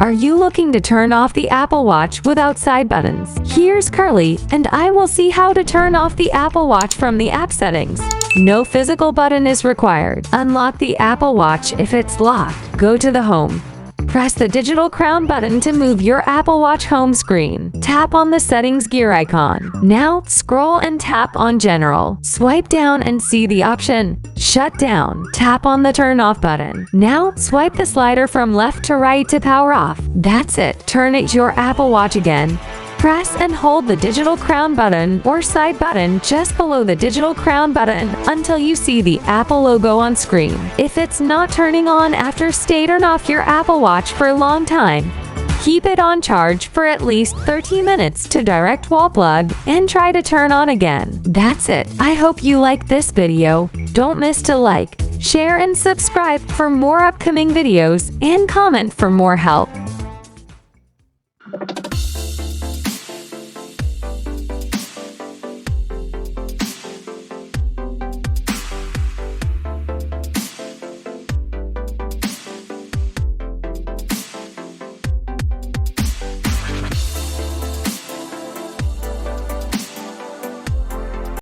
Are you looking to turn off the Apple Watch without side buttons? Here's Carly, and I will see how to turn off the Apple Watch from the app settings. No physical button is required. Unlock the Apple Watch if it's locked. Go to the home. Press the digital crown button to move your Apple Watch home screen. Tap on the settings gear icon. Now, scroll and tap on General. Swipe down and see the option Shut Down. Tap on the Turn Off button. Now, swipe the slider from left to right to power off. That's it. Turn it your Apple Watch again. Press and hold the digital crown button or side button just below the digital crown button until you see the Apple logo on screen. If it's not turning on after turn off your Apple Watch for a long time, keep it on charge for at least 30 minutes to direct wall plug and try to turn on again. That's it. I hope you like this video. Don't miss to like, share and subscribe for more upcoming videos and comment for more help.